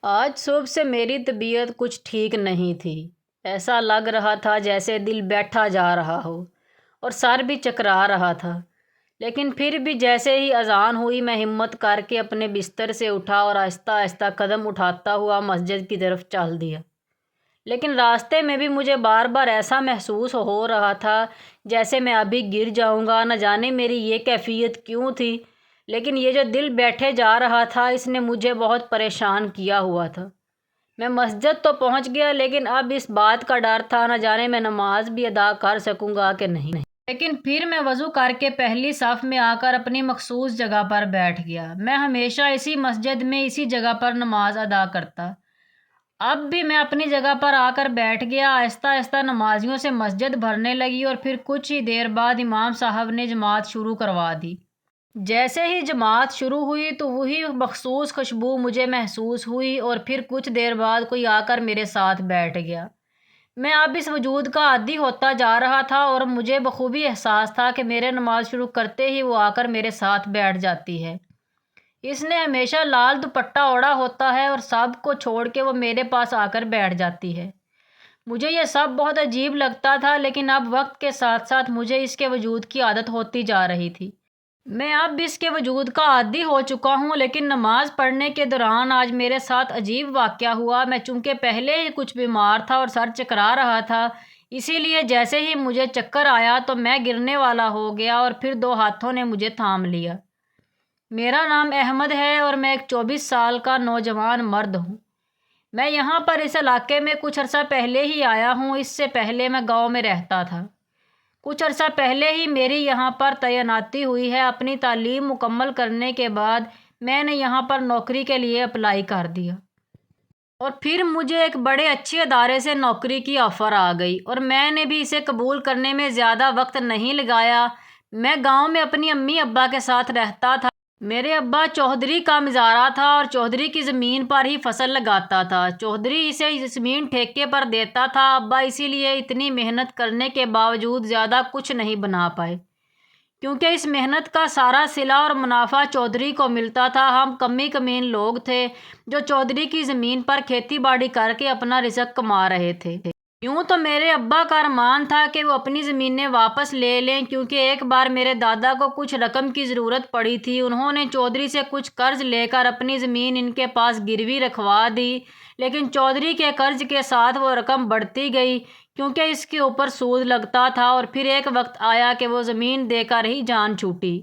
آج صبح سے میری طبیعت کچھ ٹھیک نہیں تھی۔ ایسا لگ رہا تھا جیسے دل بیٹھا جا رہا ہو اور سر بھی چکرا رہا تھا، لیکن پھر بھی جیسے ہی اذان ہوئی میں ہمت کر کے اپنے بستر سے اٹھا اور آہستہ آہستہ قدم اٹھاتا ہوا مسجد کی طرف چل دیا۔ لیکن راستے میں بھی مجھے بار بار ایسا محسوس ہو رہا تھا جیسے میں ابھی گر جاؤں گا۔ نہ جانے میری یہ کیفیت کیوں تھی، لیکن یہ جو دل بیٹھے جا رہا تھا اس نے مجھے بہت پریشان کیا ہوا تھا۔ میں مسجد تو پہنچ گیا، لیکن اب اس بات کا ڈر تھا نہ جانے میں نماز بھی ادا کر سکوں گا کہ نہیں۔ لیکن پھر میں وضو کر کے پہلی صف میں آ کر اپنی مخصوص جگہ پر بیٹھ گیا۔ میں ہمیشہ اسی مسجد میں اسی جگہ پر نماز ادا کرتا۔ اب بھی میں اپنی جگہ پر آ کر بیٹھ گیا۔ آہستہ آہستہ نمازیوں سے مسجد بھرنے لگی اور پھر کچھ ہی دیر بعد امام صاحب نے جماعت شروع کروا دی۔ جیسے ہی جماعت شروع ہوئی تو وہی مخصوص خوشبو مجھے محسوس ہوئی اور پھر کچھ دیر بعد کوئی آ کر میرے ساتھ بیٹھ گیا۔ میں اب اس وجود کا عادی ہوتا جا رہا تھا اور مجھے بخوبی احساس تھا کہ میرے نماز شروع کرتے ہی وہ آ کر میرے ساتھ بیٹھ جاتی ہے۔ اس نے ہمیشہ لال دوپٹہ اوڑھا ہوتا ہے اور سب کو چھوڑ کے وہ میرے پاس آ کر بیٹھ جاتی ہے۔ مجھے یہ سب بہت عجیب لگتا تھا، لیکن اب وقت کے ساتھ ساتھ مجھے اس کے وجود کی عادت ہوتی جا رہی تھی۔ میں اب اس کے وجود کا عادی ہو چکا ہوں، لیکن نماز پڑھنے کے دوران آج میرے ساتھ عجیب واقعہ ہوا۔ میں چونکہ پہلے ہی کچھ بیمار تھا اور سر چکرا رہا تھا، اسی لیے جیسے ہی مجھے چکر آیا تو میں گرنے والا ہو گیا اور پھر دو ہاتھوں نے مجھے تھام لیا۔ میرا نام احمد ہے اور میں ایک 24 سال کا نوجوان مرد ہوں۔ میں یہاں پر اس علاقے میں کچھ عرصہ پہلے ہی آیا ہوں۔ اس سے پہلے میں گاؤں میں رہتا تھا۔ کچھ عرصہ پہلے ہی میری یہاں پر تعیناتی ہوئی ہے۔ اپنی تعلیم مکمل کرنے کے بعد میں نے یہاں پر نوکری کے لیے اپلائی کر دیا اور پھر مجھے ایک بڑے اچھے ادارے سے نوکری کی آفر آ گئی اور میں نے بھی اسے قبول کرنے میں زیادہ وقت نہیں لگایا۔ میں گاؤں میں اپنی امی ابا کے ساتھ رہتا تھا۔ میرے ابا چودھری کا مزارع تھا اور چودھری کی زمین پر ہی فصل لگاتا تھا۔ چودھری اسے زمین ٹھیکے پر دیتا تھا۔ ابا اسی لیے اتنی محنت کرنے کے باوجود زیادہ کچھ نہیں بنا پائے، کیونکہ اس محنت کا سارا صلہ اور منافع چودھری کو ملتا تھا۔ ہم کمی کمین لوگ تھے جو چودھری کی زمین پر کھیتی باڑی کر کے اپنا رزق کما رہے تھے۔ یوں تو میرے ابا کا ارمان تھا کہ وہ اپنی زمینیں واپس لے لیں، کیونکہ ایک بار میرے دادا کو کچھ رقم کی ضرورت پڑی تھی۔ انہوں نے چودھری سے کچھ قرض لے کر اپنی زمین ان کے پاس گروی رکھوا دی، لیکن چودھری کے قرض کے ساتھ وہ رقم بڑھتی گئی کیونکہ اس کے اوپر سود لگتا تھا اور پھر ایک وقت آیا کہ وہ زمین دے کر ہی جان چھوٹی۔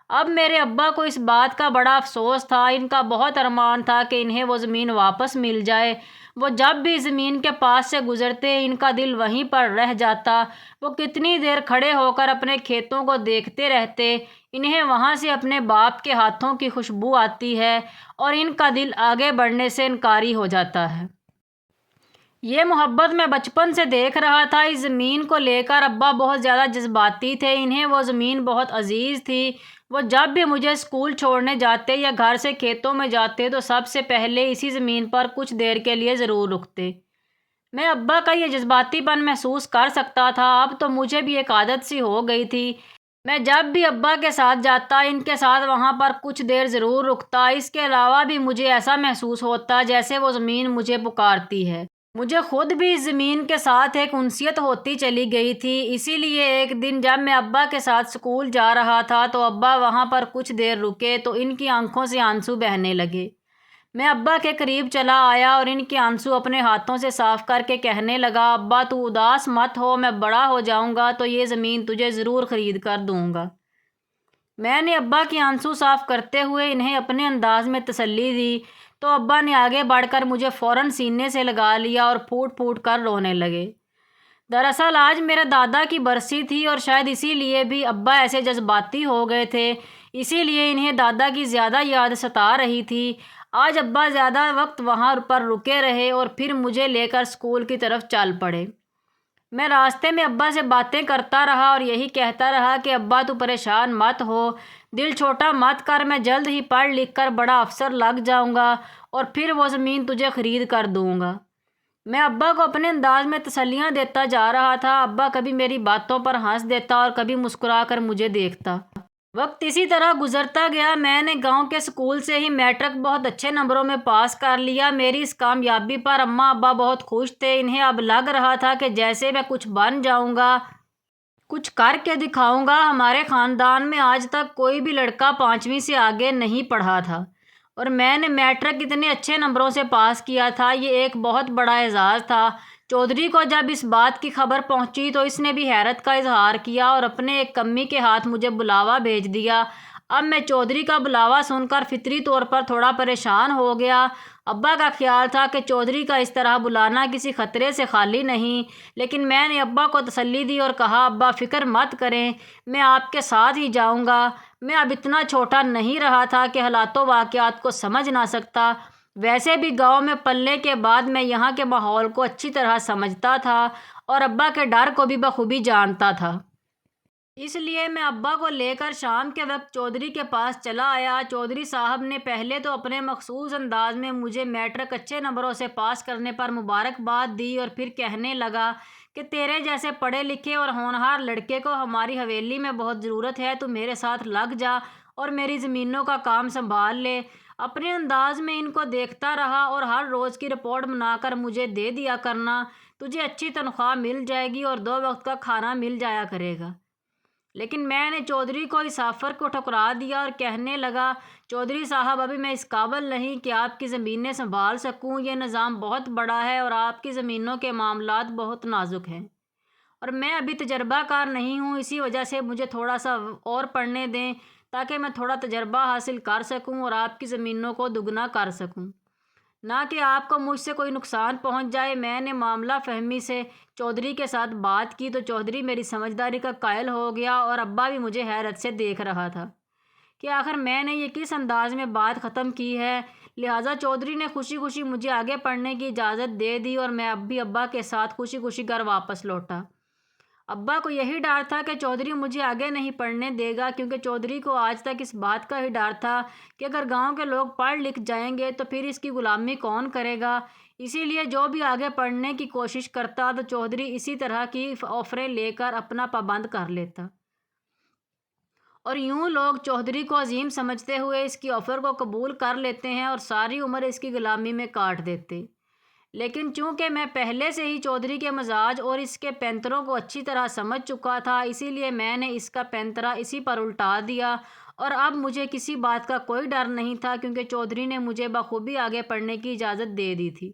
اب میرے ابا کو اس بات کا بڑا افسوس تھا۔ ان کا بہت ارمان تھا کہ انہیں وہ زمین واپس مل جائے۔ وہ جب بھی زمین کے پاس سے گزرتے ان کا دل وہیں پر رہ جاتا۔ وہ کتنی دیر کھڑے ہو کر اپنے کھیتوں کو دیکھتے رہتے۔ انہیں وہاں سے اپنے باپ کے ہاتھوں کی خوشبو آتی ہے اور ان کا دل آگے بڑھنے سے انکاری ہو جاتا ہے۔ یہ محبت میں بچپن سے دیکھ رہا تھا۔ اس زمین کو لے کر ابا بہت زیادہ جذباتی تھے۔ انہیں وہ زمین بہت عزیز تھی۔ وہ جب بھی مجھے اسکول چھوڑنے جاتے یا گھر سے کھیتوں میں جاتے تو سب سے پہلے اسی زمین پر کچھ دیر کے لیے ضرور رکتے۔ میں ابا کا یہ جذباتی پن محسوس کر سکتا تھا۔ اب تو مجھے بھی ایک عادت سی ہو گئی تھی۔ میں جب بھی ابا کے ساتھ جاتا ان کے ساتھ وہاں پر کچھ دیر ضرور رکتا۔ اس کے علاوہ بھی مجھے ایسا محسوس ہوتا جیسے وہ زمین مجھے پکارتی ہے۔ مجھے خود بھی اس زمین کے ساتھ ایک انسیت ہوتی چلی گئی تھی۔ اسی لیے ایک دن جب میں ابا کے ساتھ اسکول جا رہا تھا تو ابا وہاں پر کچھ دیر رکے تو ان کی آنکھوں سے آنسو بہنے لگے۔ میں ابا کے قریب چلا آیا اور ان کے آنسو اپنے ہاتھوں سے صاف کر کے کہنے لگا، ابا تو اداس مت ہو، میں بڑا ہو جاؤں گا تو یہ زمین تجھے ضرور خرید کر دوں گا۔ میں نے ابا کی آنسو صاف کرتے ہوئے انہیں اپنے انداز میں تسلی دی تو ابا نے آگے بڑھ کر مجھے فوراً سینے سے لگا لیا اور پھوٹ پھوٹ کر رونے لگے۔ دراصل آج میرے دادا کی برسی تھی اور شاید اسی لیے بھی ابا ایسے جذباتی ہو گئے تھے۔ اسی لیے انہیں دادا کی زیادہ یاد ستا رہی تھی۔ آج ابا زیادہ وقت وہاں پر رکے رہے اور پھر مجھے لے کر اسکول کی طرف چل پڑے۔ میں راستے میں ابا سے باتیں کرتا رہا اور یہی کہتا رہا کہ ابا تو پریشان مت ہو، دل چھوٹا مت کر، میں جلد ہی پڑھ لکھ کر بڑا افسر لگ جاؤں گا اور پھر وہ زمین تجھے خرید کر دوں گا۔ میں ابا کو اپنے انداز میں تسلیاں دیتا جا رہا تھا۔ ابا کبھی میری باتوں پر ہنس دیتا اور کبھی مسکرا کر مجھے دیکھتا۔ وقت اسی طرح گزرتا گیا۔ میں نے گاؤں کے اسکول سے ہی میٹرک بہت اچھے نمبروں میں پاس کر لیا۔ میری اس کامیابی پر اماں ابا بہت خوش تھے۔ انہیں اب لگ رہا تھا کہ جیسے میں کچھ بن جاؤں گا، کچھ کر کے دکھاؤں گا۔ ہمارے خاندان میں آج تک کوئی بھی لڑکا 5ویں سے آگے نہیں پڑھا تھا اور میں نے میٹرک اتنے اچھے نمبروں سے پاس کیا تھا، یہ ایک بہت بڑا اعزاز تھا۔ چودھری کو جب اس بات کی خبر پہنچی تو اس نے بھی حیرت کا اظہار کیا اور اپنے ایک کمی کے ہاتھ مجھے بلاوا بھیج دیا۔ اب میں چودھری کا بلاوا سن کر فطری طور پر تھوڑا پریشان ہو گیا۔ ابا کا خیال تھا کہ چودھری کا اس طرح بلانا کسی خطرے سے خالی نہیں، لیکن میں نے ابا کو تسلی دی اور کہا، ابا فکر مت کریں، میں آپ کے ساتھ ہی جاؤں گا۔ میں اب اتنا چھوٹا نہیں رہا تھا کہ حالات و واقعات کو سمجھ نہ سکتا۔ ویسے بھی گاؤں میں پلنے کے بعد میں یہاں کے ماحول کو اچھی طرح سمجھتا تھا اور ابا کے ڈر کو بھی بخوبی جانتا تھا۔ اس لیے میں ابا کو لے کر شام کے وقت چودھری کے پاس چلا آیا۔ چودھری صاحب نے پہلے تو اپنے مخصوص انداز میں مجھے میٹرک اچھے نمبروں سے پاس کرنے پر مبارکباد دی اور پھر کہنے لگا کہ تیرے جیسے پڑھے لکھے اور ہونہار لڑکے کو ہماری حویلی میں بہت ضرورت ہے، تو میرے ساتھ لگ جا اور میری زمینوں کا کام سنبھال لے۔ اپنے انداز میں ان کو دیکھتا رہا اور ہر روز کی رپورٹ بنا کر مجھے دے دیا کرنا، تجھے اچھی تنخواہ مل جائے گی اور 2 وقت کا کھانا مل جایا کرے گا۔ لیکن میں نے چودھری کو اس آفر کو ٹھکرا دیا اور کہنے لگا، چودھری صاحب ابھی میں اس قابل نہیں کہ آپ کی زمینیں سنبھال سکوں، یہ نظام بہت بڑا ہے اور آپ کی زمینوں کے معاملات بہت نازک ہیں اور میں ابھی تجربہ کار نہیں ہوں، اسی وجہ سے مجھے تھوڑا سا اور پڑھنے دیں تاکہ میں تھوڑا تجربہ حاصل کر سکوں اور آپ کی زمینوں کو دگنا کر سکوں، نہ کہ آپ کو مجھ سے کوئی نقصان پہنچ جائے۔ میں نے معاملہ فہمی سے چودھری کے ساتھ بات کی تو چودھری میری سمجھداری کا قائل ہو گیا اور ابا بھی مجھے حیرت سے دیکھ رہا تھا کہ آخر میں نے یہ کس انداز میں بات ختم کی ہے۔ لہٰذا چودھری نے خوشی خوشی مجھے آگے پڑھنے کی اجازت دے دی اور میں اب بھی ابا کے ساتھ خوشی خوشی گھر واپس لوٹا۔ ابا کو یہی ڈر تھا کہ چودھری مجھے آگے نہیں پڑھنے دے گا، کیونکہ چودھری کو آج تک اس بات کا ہی ڈر تھا کہ اگر گاؤں کے لوگ پڑھ لکھ جائیں گے تو پھر اس کی غلامی کون کرے گا۔ اسی لیے جو بھی آگے پڑھنے کی کوشش کرتا تو چودھری اسی طرح کی آفریں لے کر اپنا پابند کر لیتا اور یوں لوگ چودھری کو عظیم سمجھتے ہوئے اس کی آفر کو قبول کر لیتے ہیں اور ساری عمر اس کی غلامی میں کاٹ دیتے۔ لیکن چونکہ میں پہلے سے ہی چودھری کے مزاج اور اس کے پینتروں کو اچھی طرح سمجھ چکا تھا، اسی لیے میں نے اس کا پینترا اسی پر الٹا دیا اور اب مجھے کسی بات کا کوئی ڈر نہیں تھا، کیونکہ چودھری نے مجھے بخوبی آگے پڑھنے کی اجازت دے دی تھی۔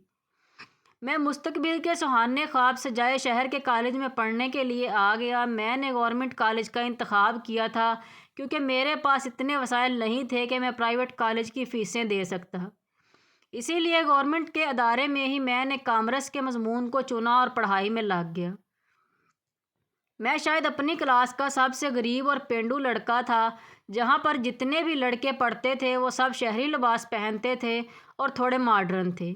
میں مستقبل کے سہانے خواب سجائے شہر کے کالج میں پڑھنے کے لیے آ گیا۔ میں نے گورنمنٹ کالج کا انتخاب کیا تھا کیونکہ میرے پاس اتنے وسائل نہیں تھے کہ میں پرائیویٹ کالج کی فیسیں دے سکتا، اسی لیے گورنمنٹ کے ادارے میں ہی میں نے کامرس کے مضمون کو چنا اور پڑھائی میں لگ گیا۔ میں شاید اپنی کلاس کا سب سے غریب اور پینڈو لڑکا تھا۔ جہاں پر جتنے بھی لڑکے پڑھتے تھے وہ سب شہری لباس پہنتے تھے اور تھوڑے ماڈرن تھے۔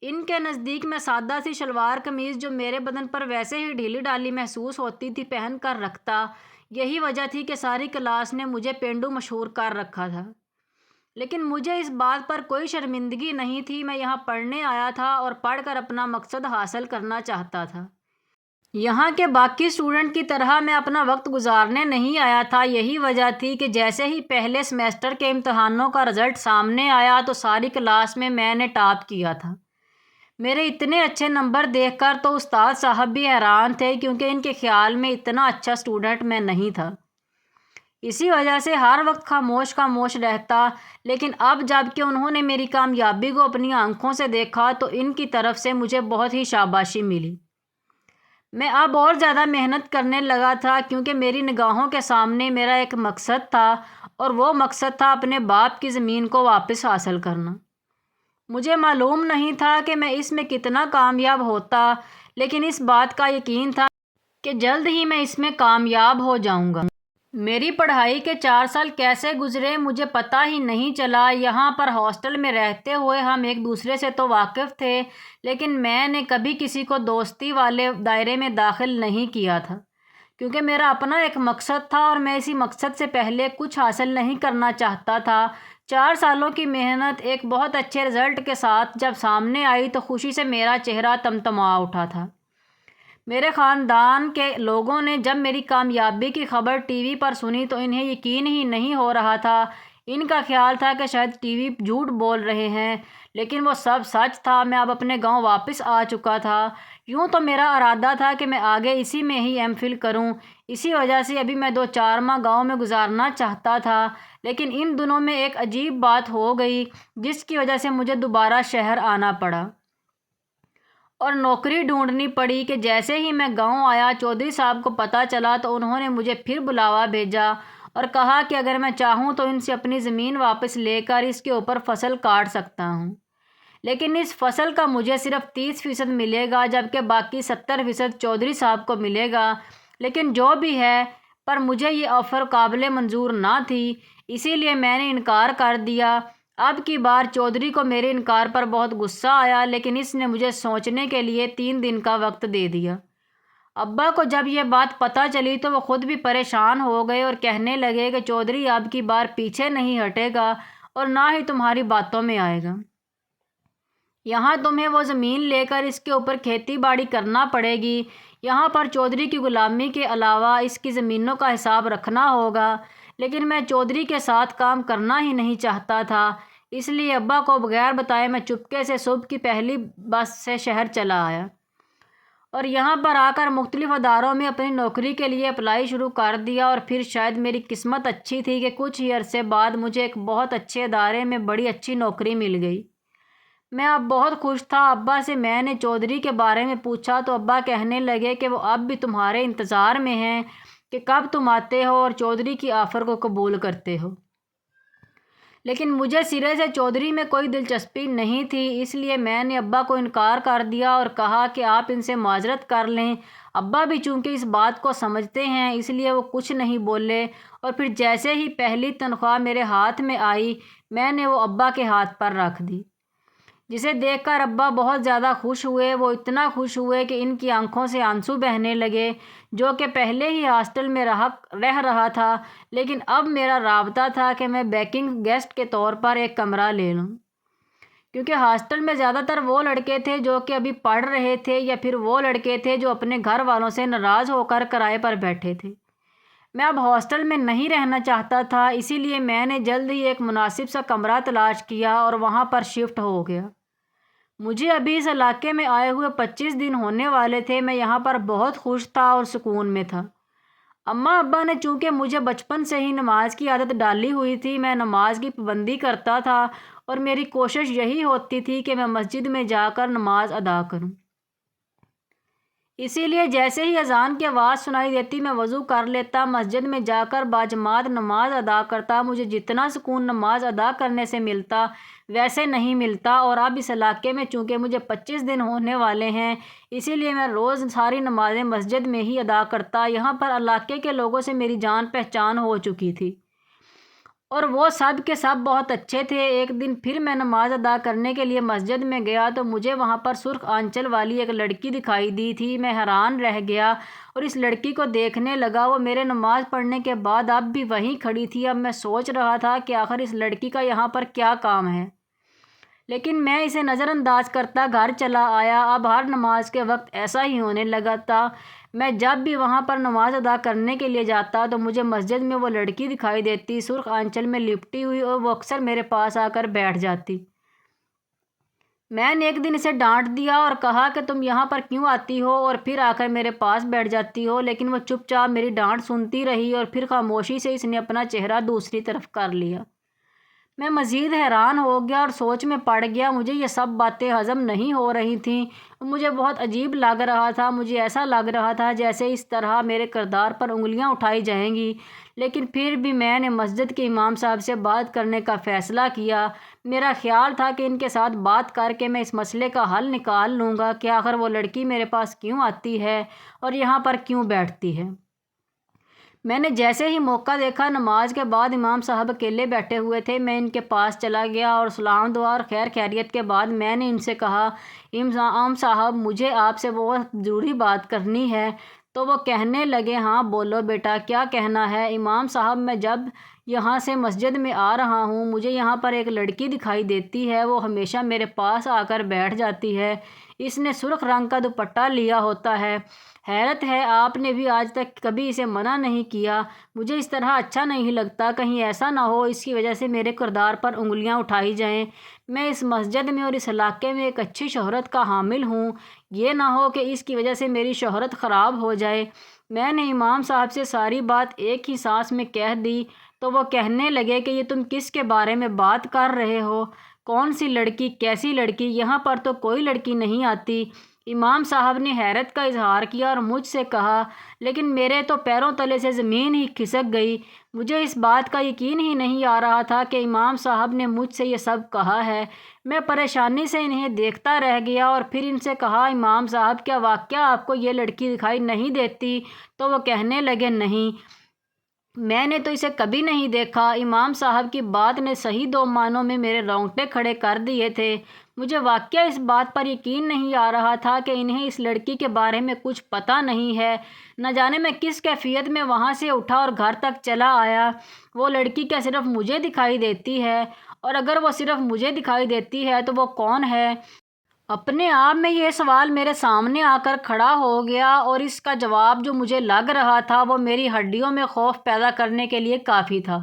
ان کے نزدیک میں سادہ سی شلوار قمیض جو میرے بدن پر ویسے ہی ڈھیلی ڈالی محسوس ہوتی تھی پہن کر رکھتا۔ یہی وجہ تھی کہ ساری کلاس نے مجھے پینڈو مشہور کر رکھا تھا، لیکن مجھے اس بات پر کوئی شرمندگی نہیں تھی۔ میں یہاں پڑھنے آیا تھا اور پڑھ کر اپنا مقصد حاصل کرنا چاہتا تھا۔ یہاں کے باقی اسٹوڈنٹ کی طرح میں اپنا وقت گزارنے نہیں آیا تھا۔ یہی وجہ تھی کہ جیسے ہی پہلے سمیسٹر کے امتحانوں کا رزلٹ سامنے آیا تو ساری کلاس میں نے ٹاپ کیا تھا۔ میرے اتنے اچھے نمبر دیکھ کر تو استاد صاحب بھی حیران تھے، کیونکہ ان کے خیال میں اتنا اچھا اسٹوڈنٹ میں نہیں تھا۔ اسی وجہ سے ہر وقت خاموش خاموش رہتا، لیکن اب جب کہ انہوں نے میری کامیابی کو اپنی آنکھوں سے دیکھا تو ان کی طرف سے مجھے بہت ہی شاباشی ملی۔ میں اب اور زیادہ محنت کرنے لگا تھا، کیونکہ میری نگاہوں کے سامنے میرا ایک مقصد تھا اور وہ مقصد تھا اپنے باپ کی زمین کو واپس حاصل کرنا۔ مجھے معلوم نہیں تھا کہ میں اس میں کتنا کامیاب ہوتا، لیکن اس بات کا یقین تھا کہ جلد ہی میں اس میں کامیاب ہو جاؤں گا۔ میری پڑھائی کے 4 سال کیسے گزرے مجھے پتہ ہی نہیں چلا۔ یہاں پر ہاسٹل میں رہتے ہوئے ہم ایک دوسرے سے تو واقف تھے، لیکن میں نے کبھی کسی کو دوستی والے دائرے میں داخل نہیں کیا تھا، کیونکہ میرا اپنا ایک مقصد تھا اور میں اسی مقصد سے پہلے کچھ حاصل نہیں کرنا چاہتا تھا۔ 4 سالوں کی محنت ایک بہت اچھے رزلٹ کے ساتھ جب سامنے آئی تو خوشی سے میرا چہرہ تمتما اٹھا تھا۔ میرے خاندان کے لوگوں نے جب میری کامیابی کی خبر ٹی وی پر سنی تو انہیں یقین ہی نہیں ہو رہا تھا۔ ان کا خیال تھا کہ شاید ٹی وی جھوٹ بول رہے ہیں، لیکن وہ سب سچ تھا۔ میں اب اپنے گاؤں واپس آ چکا تھا۔ یوں تو میرا ارادہ تھا کہ میں آگے اسی میں ہی ایم فل کروں، اسی وجہ سے ابھی میں 2-4 ماہ گاؤں میں گزارنا چاہتا تھا، لیکن ان دنوں میں ایک عجیب بات ہو گئی جس کی وجہ سے مجھے دوبارہ شہر آنا پڑا اور نوکری ڈھونڈنی پڑی کہ جیسے ہی میں گاؤں آیا چودھری صاحب کو پتہ چلا تو انہوں نے مجھے پھر بلاوا بھیجا اور کہا کہ اگر میں چاہوں تو ان سے اپنی زمین واپس لے کر اس کے اوپر فصل کاٹ سکتا ہوں، لیکن اس فصل کا مجھے صرف 30% ملے گا جبکہ باقی 70% چودھری صاحب کو ملے گا۔ لیکن جو بھی ہے، پر مجھے یہ آفر قابل منظور نہ تھی، اسی لیے میں نے انکار کر دیا۔ اب کی بار چودھری کو میرے انکار پر بہت غصہ آیا، لیکن اس نے مجھے سوچنے کے لیے 3 دن کا وقت دے دیا۔ ابا کو جب یہ بات پتہ چلی تو وہ خود بھی پریشان ہو گئے اور کہنے لگے کہ چودھری اب کی بار پیچھے نہیں ہٹے گا اور نہ ہی تمہاری باتوں میں آئے گا۔ یہاں تمہیں وہ زمین لے کر اس کے اوپر کھیتی باڑی کرنا پڑے گی۔ یہاں پر چودھری کی غلامی کے علاوہ اس کی زمینوں کا حساب رکھنا ہوگا، لیکن میں چودھری کے ساتھ کام کرنا ہی نہیں چاہتا تھا۔ اس لیے ابا کو بغیر بتائے میں چپکے سے صبح کی پہلی بس سے شہر چلا آیا اور یہاں پر آ کر مختلف اداروں میں اپنی نوکری کے لیے اپلائی شروع کر دیا، اور پھر شاید میری قسمت اچھی تھی کہ کچھ ہی عرصے بعد مجھے ایک بہت اچھے ادارے میں بڑی اچھی نوکری مل گئی۔ میں اب بہت خوش تھا۔ ابا سے میں نے چودھری کے بارے میں پوچھا تو ابا کہنے لگے کہ وہ اب بھی تمہارے انتظار میں ہیں کہ کب تم آتے ہو اور چودھری کی آفر کو قبول کرتے ہو۔ لیکن مجھے سرے سے چودھری میں کوئی دلچسپی نہیں تھی، اس لیے میں نے ابا کو انکار کر دیا اور کہا کہ آپ ان سے معذرت کر لیں۔ ابا بھی چونکہ اس بات کو سمجھتے ہیں اس لیے وہ کچھ نہیں بولے، اور پھر جیسے ہی پہلی تنخواہ میرے ہاتھ میں آئی میں نے وہ ابا کے ہاتھ پر رکھ دی، جسے دیکھ کر ابا بہت زیادہ خوش ہوئے۔ وہ اتنا خوش ہوئے کہ ان کی آنکھوں سے آنسو بہنے لگے۔ جو کہ پہلے ہی ہاسٹل میں رہ رہا تھا، لیکن اب میرا رابطہ تھا کہ میں بیکنگ گیسٹ کے طور پر ایک کمرہ لے لوں، کیونکہ ہاسٹل میں زیادہ تر وہ لڑکے تھے جو کہ ابھی پڑھ رہے تھے یا پھر وہ لڑکے تھے جو اپنے گھر والوں سے ناراض ہو کر کرائے پر بیٹھے تھے۔ میں اب ہاسٹل میں نہیں رہنا چاہتا تھا، اسی لیے میں نے جلد ہی ایک مناسب سا کمرہ تلاش کیا اور وہاں پر شفٹ ہو گیا۔ مجھے ابھی اس علاقے میں آئے ہوئے 25 دن ہونے والے تھے۔ میں یہاں پر بہت خوش تھا اور سکون میں تھا۔ اماں ابا نے چونکہ مجھے بچپن سے ہی نماز کی عادت ڈالی ہوئی تھی، میں نماز کی پابندی کرتا تھا اور میری کوشش یہی ہوتی تھی کہ میں مسجد میں جا کر نماز ادا کروں۔ اسی لیے جیسے ہی اذان کی آواز سنائی دیتی میں وضو کر لیتا، مسجد میں جا کر باجماعت نماز ادا کرتا۔ مجھے جتنا سکون نماز ادا کرنے سے ملتا ویسے نہیں ملتا، اور اب اس علاقے میں چونکہ مجھے 25 دن ہونے والے ہیں اسی لیے میں روز ساری نمازیں مسجد میں ہی ادا کرتا۔ یہاں پر علاقے کے لوگوں سے میری جان پہچان ہو چکی تھی اور وہ سب کے سب بہت اچھے تھے۔ ایک دن پھر میں نماز ادا کرنے کے لیے مسجد میں گیا تو مجھے وہاں پر سرخ آنچل والی ایک لڑکی دکھائی دی تھی۔ میں حیران رہ گیا اور اس لڑکی کو دیکھنے لگا۔ وہ میرے نماز پڑھنے کے بعد اب بھی وہیں کھڑی تھی۔ اب میں سوچ رہا تھا کہ آخر اس لڑکی کا یہاں پر کیا کام ہے، لیکن میں اسے نظر انداز کرتا گھر چلا آیا۔ اب ہر نماز کے وقت ایسا ہی ہونے لگا تھا۔ میں جب بھی وہاں پر نماز ادا کرنے کے لیے جاتا تو مجھے مسجد میں وہ لڑکی دکھائی دیتی، سرخ آنچل میں لپٹی ہوئی، اور وہ اکثر میرے پاس آ کر بیٹھ جاتی۔ میں نے ایک دن اسے ڈانٹ دیا اور کہا کہ تم یہاں پر کیوں آتی ہو اور پھر آ کر میرے پاس بیٹھ جاتی ہو، لیکن وہ چپ چاپ میری ڈانٹ سنتی رہی اور پھر خاموشی سے اس نے اپنا چہرہ دوسری طرف کر لیا۔ میں مزید حیران ہو گیا اور سوچ میں پڑ گیا۔ مجھے یہ سب باتیں ہضم نہیں ہو رہی تھیں، مجھے بہت عجیب لگ رہا تھا۔ مجھے ایسا لگ رہا تھا جیسے اس طرح میرے کردار پر انگلیاں اٹھائی جائیں گی، لیکن پھر بھی میں نے مسجد کے امام صاحب سے بات کرنے کا فیصلہ کیا۔ میرا خیال تھا کہ ان کے ساتھ بات کر کے میں اس مسئلے کا حل نکال لوں گا کہ آخر وہ لڑکی میرے پاس کیوں آتی ہے اور یہاں پر کیوں بیٹھتی ہے۔ میں نے جیسے ہی موقع دیکھا، نماز کے بعد امام صاحب اکیلے بیٹھے ہوئے تھے، میں ان کے پاس چلا گیا اور سلام دعا اور خیر خیریت کے بعد میں نے ان سے کہا، امام صاحب مجھے آپ سے بہت ضروری بات کرنی ہے۔ تو وہ کہنے لگے، ہاں بولو بیٹا کیا کہنا ہے۔ امام صاحب میں جب یہاں سے مسجد میں آ رہا ہوں، مجھے یہاں پر ایک لڑکی دکھائی دیتی ہے، وہ ہمیشہ میرے پاس آ کر بیٹھ جاتی ہے، اس نے سرخ رنگ کا دوپٹہ لیا ہوتا ہے۔ حیرت ہے آپ نے بھی آج تک کبھی اسے منع نہیں کیا، مجھے اس طرح اچھا نہیں لگتا، کہیں ایسا نہ ہو اس کی وجہ سے میرے کردار پر انگلیاں اٹھائی جائیں۔ میں اس مسجد میں اور اس علاقے میں ایک اچھی شہرت کا حامل ہوں، یہ نہ ہو کہ اس کی وجہ سے میری شہرت خراب ہو جائے۔ میں نے امام صاحب سے ساری بات ایک ہی سانس میں کہہ دی تو وہ کہنے لگے کہ یہ تم کس کے بارے میں بات کر رہے ہو؟ کون سی لڑکی؟ کیسی لڑکی؟ یہاں پر تو کوئی لڑکی نہیں آتی۔ امام صاحب نے حیرت کا اظہار کیا اور مجھ سے کہا، لیکن میرے تو پیروں تلے سے زمین ہی کھسک گئی۔ مجھے اس بات کا یقین ہی نہیں آ رہا تھا کہ امام صاحب نے مجھ سے یہ سب کہا ہے۔ میں پریشانی سے انہیں دیکھتا رہ گیا اور پھر ان سے کہا، امام صاحب کیا واقعہ آپ کو یہ لڑکی دکھائی نہیں دیتی؟ تو وہ کہنے لگے، نہیں، میں نے تو اسے کبھی نہیں دیکھا۔ امام صاحب کی بات نے صحیح دو معنوں میں میرے رونگٹے کھڑے کر دیے تھے۔ مجھے واقعہ اس بات پر یقین نہیں آ رہا تھا کہ انہیں اس لڑکی کے بارے میں کچھ پتہ نہیں ہے۔ نہ جانے میں کس کیفیت میں وہاں سے اٹھا اور گھر تک چلا آیا۔ وہ لڑکی کیا صرف مجھے دکھائی دیتی ہے؟ اور اگر وہ صرف مجھے دکھائی دیتی ہے تو وہ کون ہے؟ اپنے آپ میں یہ سوال میرے سامنے آ کر کھڑا ہو گیا اور اس کا جواب جو مجھے لگ رہا تھا وہ میری ہڈیوں میں خوف پیدا کرنے کے لیے کافی تھا۔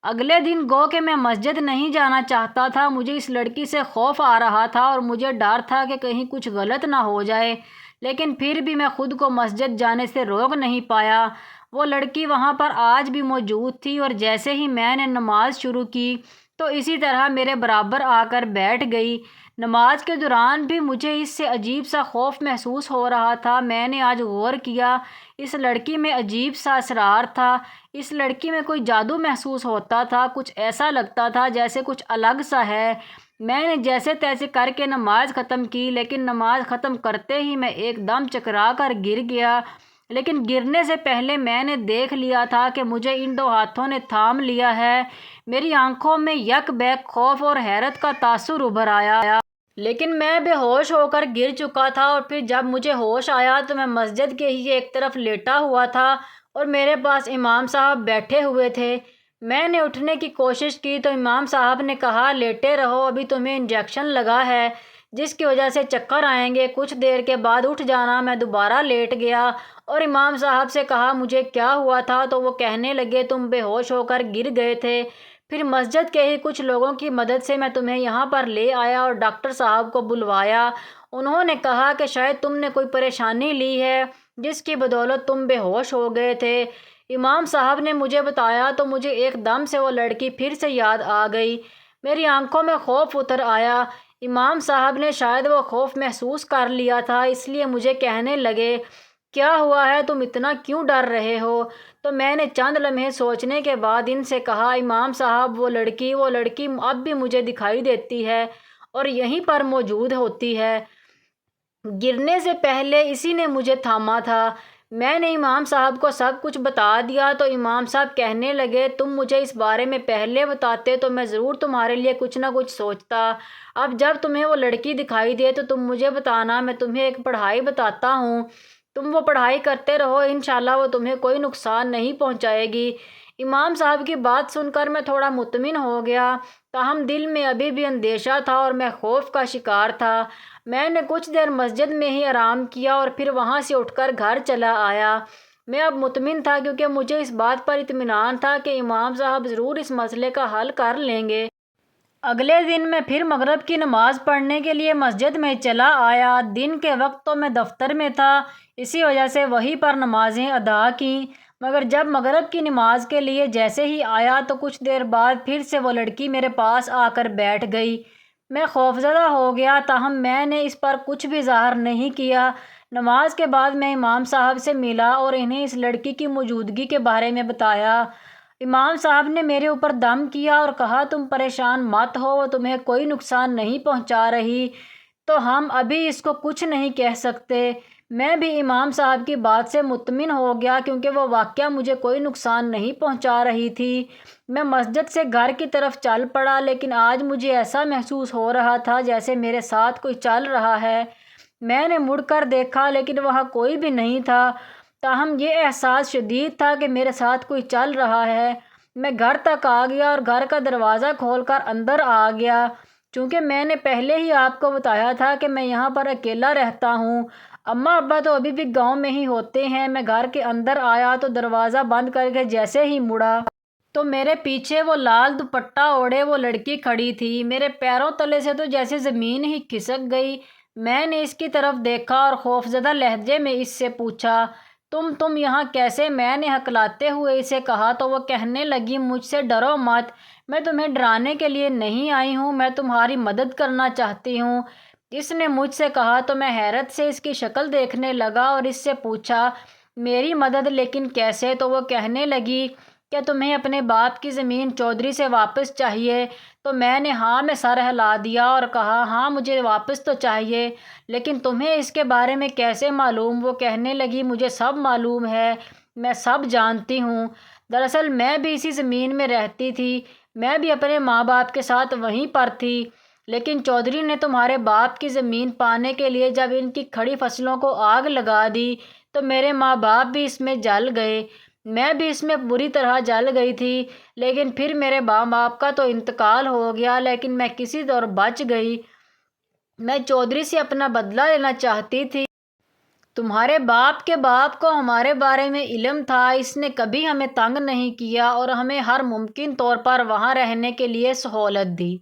اگلے دن گو کہ میں مسجد نہیں جانا چاہتا تھا، مجھے اس لڑکی سے خوف آ رہا تھا اور مجھے ڈر تھا کہ کہیں کچھ غلط نہ ہو جائے، لیکن پھر بھی میں خود کو مسجد جانے سے روک نہیں پایا۔ وہ لڑکی وہاں پر آج بھی موجود تھی اور جیسے ہی میں نے نماز شروع کی تو اسی طرح میرے برابر آ کر بیٹھ گئی۔ نماز کے دوران بھی مجھے اس سے عجیب سا خوف محسوس ہو رہا تھا۔ میں نے آج غور کیا، اس لڑکی میں عجیب سا اسرار تھا، اس لڑکی میں کوئی جادو محسوس ہوتا تھا، کچھ ایسا لگتا تھا جیسے کچھ الگ سا ہے۔ میں نے جیسے تیسے کر کے نماز ختم کی، لیکن نماز ختم کرتے ہی میں ایک دم چکرا کر گر گیا، لیکن گرنے سے پہلے میں نے دیکھ لیا تھا کہ مجھے ان دو ہاتھوں نے تھام لیا ہے۔ میری آنکھوں میں یک بیک خوف اور حیرت کا تاثر ابھر آیا، لیکن میں بے ہوش ہو کر گر چکا تھا، اور پھر جب مجھے ہوش آیا تو میں مسجد کے ہی ایک طرف لیٹا ہوا تھا اور میرے پاس امام صاحب بیٹھے ہوئے تھے۔ میں نے اٹھنے کی کوشش کی تو امام صاحب نے کہا، لیٹے رہو، ابھی تمہیں انجیکشن لگا ہے جس کی وجہ سے چکر آئیں گے، کچھ دیر کے بعد اٹھ جانا۔ میں دوبارہ لیٹ گیا اور امام صاحب سے کہا، مجھے کیا ہوا تھا؟ تو وہ کہنے لگے، تم بے ہوش ہو کر گر گئے تھے، پھر مسجد کے ہی کچھ لوگوں کی مدد سے میں تمہیں یہاں پر لے آیا اور ڈاکٹر صاحب کو بلوایا۔ انہوں نے کہا کہ شاید تم نے کوئی پریشانی لی ہے جس کی بدولت تم بے ہوش ہو گئے تھے۔ امام صاحب نے مجھے بتایا تو مجھے ایک دم سے وہ لڑکی پھر سے یاد آ گئی، میری آنکھوں میں خوف اتر آیا۔ امام صاحب نے شاید وہ خوف محسوس کر لیا تھا، اس لیے مجھے کہنے لگے، کیا ہوا ہے؟ تم اتنا کیوں ڈر رہے ہو؟ تو میں نے چند لمحے سوچنے کے بعد ان سے کہا، امام صاحب وہ لڑکی اب بھی مجھے دکھائی دیتی ہے اور یہیں پر موجود ہوتی ہے، گرنے سے پہلے اسی نے مجھے تھاما تھا۔ میں نے امام صاحب کو سب کچھ بتا دیا تو امام صاحب کہنے لگے، تم مجھے اس بارے میں پہلے بتاتے تو میں ضرور تمہارے لیے کچھ نہ کچھ سوچتا۔ اب جب تمہیں وہ لڑکی دکھائی دے تو تم مجھے بتانا، میں تمہیں ایک پڑھائی بتاتا ہوں، تم وہ پڑھائی کرتے رہو، انشاءاللہ وہ تمہیں کوئی نقصان نہیں پہنچائے گی۔ امام صاحب کی بات سن کر میں تھوڑا مطمئن ہو گیا، تاہم دل میں ابھی بھی اندیشہ تھا اور میں خوف کا شکار تھا۔ میں نے کچھ دیر مسجد میں ہی آرام کیا اور پھر وہاں سے اٹھ کر گھر چلا آیا۔ میں اب مطمئن تھا کیونکہ مجھے اس بات پر اطمینان تھا کہ امام صاحب ضرور اس مسئلے کا حل کر لیں گے۔ اگلے دن میں پھر مغرب کی نماز پڑھنے کے لیے مسجد میں چلا آیا۔ دن کے وقت تو میں دفتر میں تھا، اسی وجہ سے وہیں پر نمازیں ادا کیں، مگر جب مغرب کی نماز کے لیے جیسے ہی آیا تو کچھ دیر بعد پھر سے وہ لڑکی میرے پاس آ کر بیٹھ گئی۔ میں خوفزدہ ہو گیا، تاہم میں نے اس پر کچھ بھی ظاہر نہیں کیا۔ نماز کے بعد میں امام صاحب سے ملا اور انہیں اس لڑکی کی موجودگی کے بارے میں بتایا۔ امام صاحب نے میرے اوپر دم کیا اور کہا، تم پریشان مت ہو، وہ تمہیں کوئی نقصان نہیں پہنچا رہی، تو ہم ابھی اس کو کچھ نہیں کہہ سکتے۔ میں بھی امام صاحب کی بات سے مطمئن ہو گیا کیونکہ وہ واقعہ مجھے کوئی نقصان نہیں پہنچا رہی تھی۔ میں مسجد سے گھر کی طرف چل پڑا، لیکن آج مجھے ایسا محسوس ہو رہا تھا جیسے میرے ساتھ کوئی چل رہا ہے۔ میں نے مڑ کر دیکھا لیکن وہاں کوئی بھی نہیں تھا، تاہم یہ احساس شدید تھا کہ میرے ساتھ کوئی چل رہا ہے۔ میں گھر تک آ گیا اور گھر کا دروازہ کھول کر اندر آ گیا۔ چونکہ میں نے پہلے ہی آپ کو بتایا تھا کہ میں یہاں پر اکیلا رہتا ہوں، اماں ابا تو ابھی بھی گاؤں میں ہی ہوتے ہیں۔ میں گھر کے اندر آیا تو دروازہ بند کر کے جیسے ہی مڑا تو میرے پیچھے وہ لال دوپٹہ اوڑھے وہ لڑکی کھڑی تھی۔ میرے پیروں تلے سے تو جیسے زمین ہی کھسک گئی۔ میں نے اس کی طرف دیکھا اور خوفزدہ لہجے میں اس سے پوچھا، تم یہاں کیسے؟ میں نے ہکلاتے ہوئے اسے کہا تو وہ کہنے لگی، مجھ سے ڈرو مت، میں تمہیں ڈرانے کے لیے نہیں آئی ہوں، میں تمہاری مدد کرنا چاہتی ہوں۔ اس نے مجھ سے کہا تو میں حیرت سے اس کی شکل دیکھنے لگا اور اس سے پوچھا، میری مدد لیکن کیسے؟ تو وہ کہنے لگی، کیا تمہیں اپنے باپ کی زمین چودھری سے واپس چاہیے؟ تو میں نے ہاں میں سر ہلا دیا اور کہا، ہاں مجھے واپس تو چاہیے، لیکن تمہیں اس کے بارے میں کیسے معلوم؟ وہ کہنے لگی، مجھے سب معلوم ہے، میں سب جانتی ہوں۔ دراصل میں بھی اسی زمین میں رہتی تھی، میں بھی اپنے ماں باپ کے ساتھ وہیں پر تھی، لیکن چودھری نے تمہارے باپ کی زمین پانے کے لیے جب ان کی کھڑی فصلوں کو آگ لگا دی تو میرے ماں باپ بھی اس میں جل گئے، میں بھی اس میں بری طرح جل گئی تھی، لیکن پھر میرے ماں باپ کا تو انتقال ہو گیا، لیکن میں کسی طور بچ گئی۔ میں چودھری سے اپنا بدلہ لینا چاہتی تھی۔ تمہارے باپ کے باپ کو ہمارے بارے میں علم تھا، اس نے کبھی ہمیں تنگ نہیں کیا اور ہمیں ہر ممکن طور پر وہاں رہنے کے لیے سہولت دی،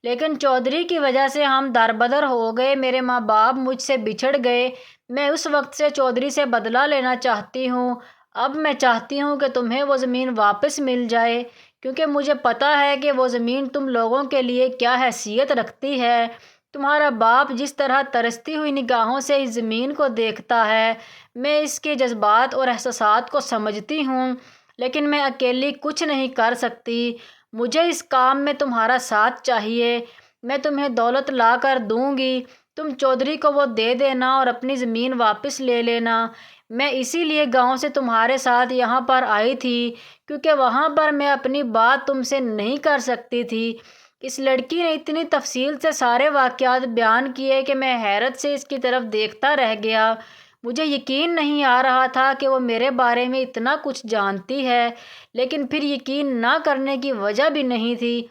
لیکن چودھری کی وجہ سے ہم دربدر ہو گئے، میرے ماں باپ مجھ سے بچھڑ گئے۔ میں اس وقت سے چودھری سے بدلہ لینا چاہتی ہوں۔ اب میں چاہتی ہوں کہ تمہیں وہ زمین واپس مل جائے، کیونکہ مجھے پتہ ہے کہ وہ زمین تم لوگوں کے لیے کیا حیثیت رکھتی ہے۔ تمہارا باپ جس طرح ترستی ہوئی نگاہوں سے اس زمین کو دیکھتا ہے، میں اس کے جذبات اور احساسات کو سمجھتی ہوں، لیکن میں اکیلی کچھ نہیں کر سکتی۔ مجھے اس کام میں تمہارا ساتھ چاہیے۔ میں تمہیں دولت لا کر دوں گی، تم چودھری کو وہ دے دینا اور اپنی زمین واپس لے لینا۔ میں اسی لیے گاؤں سے تمہارے ساتھ یہاں پر آئی تھی، کیونکہ وہاں پر میں اپنی بات تم سے نہیں کر سکتی تھی۔ اس لڑکی نے اتنی تفصیل سے سارے واقعات بیان کیے کہ میں حیرت سے اس کی طرف دیکھتا رہ گیا۔ مجھے یقین نہیں آ رہا تھا کہ وہ میرے بارے میں اتنا کچھ جانتی ہے، لیکن پھر یقین نہ کرنے کی وجہ بھی نہیں تھی۔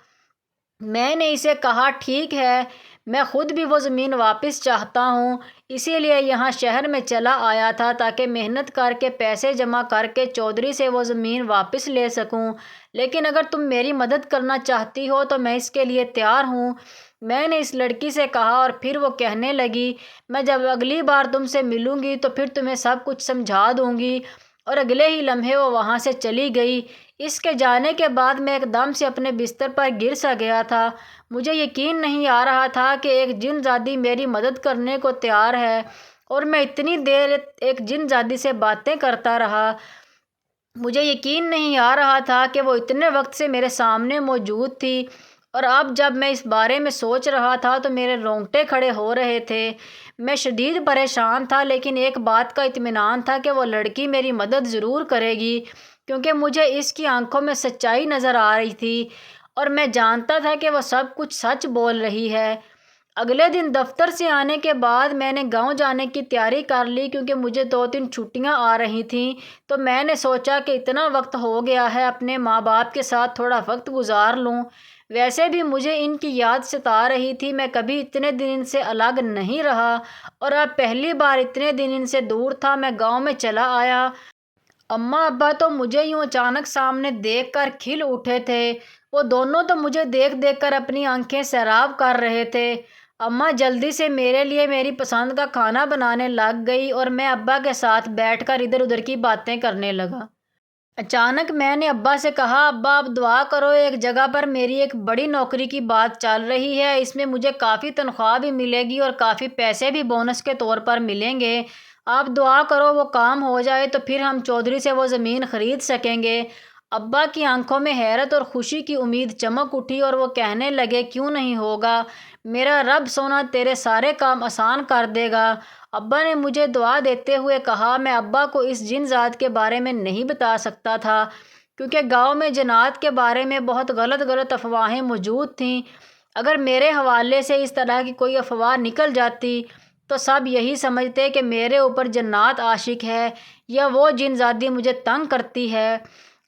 میں نے اسے کہا، ٹھیک ہے، میں خود بھی وہ زمین واپس چاہتا ہوں، اسی لیے یہاں شہر میں چلا آیا تھا تاکہ محنت کر کے پیسے جمع کر کے چودھری سے وہ زمین واپس لے سکوں، لیکن اگر تم میری مدد کرنا چاہتی ہو تو میں اس کے لیے تیار ہوں۔ میں نے اس لڑکی سے کہا اور پھر وہ کہنے لگی، میں جب اگلی بار تم سے ملوں گی تو پھر تمہیں سب کچھ سمجھا دوں گی، اور اگلے ہی لمحے وہ وہاں سے چلی گئی۔ اس کے جانے کے بعد میں ایک دم سے اپنے بستر پر گر سا گیا تھا۔ مجھے یقین نہیں آ رہا تھا کہ ایک جن زادی میری مدد کرنے کو تیار ہے، اور میں اتنی دیر ایک جن زادی سے باتیں کرتا رہا۔ مجھے یقین نہیں آ رہا تھا کہ وہ اتنے وقت سے میرے سامنے موجود تھی، اور اب جب میں اس بارے میں سوچ رہا تھا تو میرے رونگٹے کھڑے ہو رہے تھے۔ میں شدید پریشان تھا، لیکن ایک بات کا اطمینان تھا کہ وہ لڑکی میری مدد ضرور کرے گی، کیونکہ مجھے اس کی آنکھوں میں سچائی نظر آ رہی تھی اور میں جانتا تھا کہ وہ سب کچھ سچ بول رہی ہے۔ اگلے دن دفتر سے آنے کے بعد میں نے گاؤں جانے کی تیاری کر لی، کیونکہ مجھے 2-3 چھٹیاں آ رہی تھیں، تو میں نے سوچا کہ اتنا وقت ہو گیا ہے، اپنے ماں باپ کے ساتھ تھوڑا وقت گزار لوں۔ ویسے بھی مجھے ان کی یاد ستا رہی تھی، میں کبھی اتنے دن ان سے الگ نہیں رہا، اور اب پہلی بار اتنے دن ان سے دور تھا۔ میں گاؤں میں چلا آیا۔ اماں ابا تو مجھے یوں اچانک سامنے دیکھ کر کھل اٹھے تھے، وہ دونوں تو مجھے دیکھ دیکھ کر اپنی آنکھیں سیراب کر رہے تھے۔ اماں جلدی سے میرے لیے میری پسند کا کھانا بنانے لگ گئی اور میں ابا کے ساتھ بیٹھ کر ادھر ادھر کی باتیں کرنے لگا۔ اچانک میں نے ابا سے کہا، ابا آپ دعا کرو، ایک جگہ پر میری ایک بڑی نوکری کی بات چل رہی ہے، اس میں مجھے کافی تنخواہ بھی ملے گی اور کافی پیسے بھی بونس کے طور پر ملیں گے، آپ دعا کرو وہ کام ہو جائے تو پھر ہم چودھری سے وہ زمین خرید سکیں گے۔ ابا کی آنکھوں میں حیرت اور خوشی کی امید چمک اٹھی اور وہ کہنے لگے، کیوں نہیں ہوگا، میرا رب سونا تیرے سارے کام آسان کر دے گا۔ ابا نے مجھے دعا دیتے ہوئے کہا۔ میں ابا کو اس جن ذات کے بارے میں نہیں بتا سکتا تھا، کیونکہ گاؤں میں جنات کے بارے میں بہت غلط افواہیں موجود تھیں۔ اگر میرے حوالے سے اس طرح کی کوئی افواہ نکل جاتی تو سب یہی سمجھتے کہ میرے اوپر جنات عاشق ہے یا وہ جن زادی مجھے تنگ کرتی ہے۔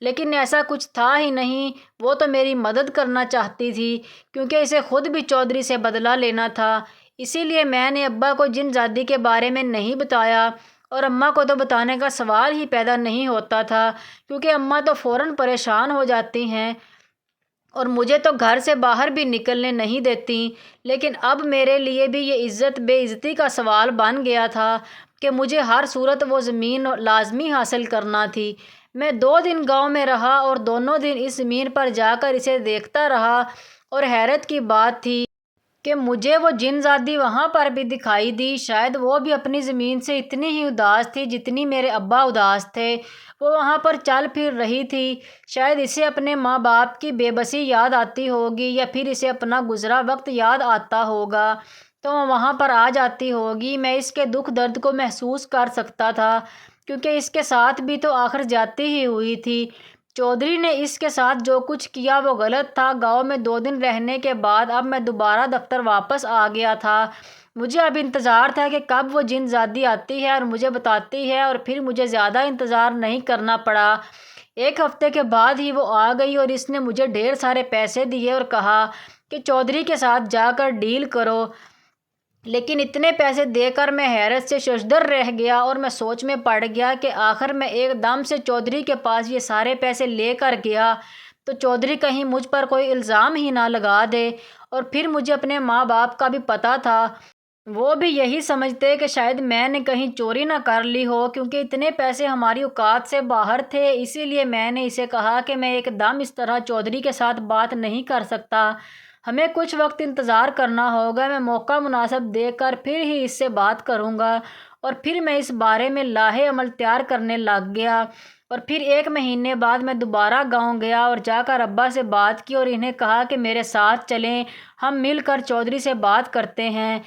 لیکن ایسا کچھ تھا ہی نہیں۔ وہ تو میری مدد کرنا چاہتی تھی کیونکہ اسے خود بھی چودھری سے بدلہ لینا تھا۔ اسی لیے میں نے ابا کو جن زادی کے بارے میں نہیں بتایا، اور اماں کو تو بتانے کا سوال ہی پیدا نہیں ہوتا تھا کیونکہ اماں تو فوراً پریشان ہو جاتی ہیں اور مجھے تو گھر سے باہر بھی نکلنے نہیں دیتی۔ لیکن اب میرے لیے بھی یہ عزت بے عزتی کا سوال بن گیا تھا کہ مجھے ہر صورت وہ زمین لازمی حاصل کرنا تھی۔ میں 2 دن گاؤں میں رہا اور دونوں دن اس زمین پر جا کر اسے دیکھتا رہا، اور حیرت کی بات تھی کہ مجھے وہ جن زادی وہاں پر بھی دکھائی دی۔ شاید وہ بھی اپنی زمین سے اتنی ہی اداس تھی جتنی میرے ابا اداس تھے۔ وہ وہاں پر چل پھر رہی تھی۔ شاید اسے اپنے ماں باپ کی بے بسی یاد آتی ہوگی، یا پھر اسے اپنا گزرا وقت یاد آتا ہوگا تو وہ وہاں پر آ جاتی ہوگی۔ میں اس کے دکھ درد کو محسوس کر سکتا تھا کیونکہ اس کے ساتھ بھی تو آخر جاتی ہی ہوئی تھی۔ چودھری نے اس کے ساتھ جو کچھ کیا وہ غلط تھا۔ گاؤں میں 2 دن رہنے کے بعد اب میں دوبارہ دفتر واپس آ گیا تھا۔ مجھے اب انتظار تھا کہ کب وہ جن زادی آتی ہے اور مجھے بتاتی ہے، اور پھر مجھے زیادہ انتظار نہیں کرنا پڑا۔ 1 ہفتے کے بعد ہی وہ آ گئی اور اس نے مجھے ڈھیر سارے پیسے دیے اور کہا کہ چودھری کے ساتھ جا کر ڈیل کرو۔ لیکن اتنے پیسے دے کر میں حیرت سے ششدر رہ گیا اور میں سوچ میں پڑ گیا کہ آخر میں ایک دم سے چودھری کے پاس یہ سارے پیسے لے کر گیا تو چودھری کہیں مجھ پر کوئی الزام ہی نہ لگا دے۔ اور پھر مجھے اپنے ماں باپ کا بھی پتہ تھا، وہ بھی یہی سمجھتے کہ شاید میں نے کہیں چوری نہ کر لی ہو، کیونکہ اتنے پیسے ہماری اوقات سے باہر تھے۔ اسی لیے میں نے اسے کہا کہ میں ایک دم اس طرح چودھری کے ساتھ بات نہیں کر سکتا، ہمیں کچھ وقت انتظار کرنا ہوگا۔ میں موقع مناسب دیکھ کر پھر ہی اس سے بات کروں گا۔ اور پھر میں اس بارے میں لاہے عمل تیار کرنے لگ گیا۔ اور پھر 1 مہینے بعد میں دوبارہ گاؤں گیا اور جا کر ابا سے بات کی اور انہیں کہا کہ میرے ساتھ چلیں، ہم مل کر چودھری سے بات کرتے ہیں۔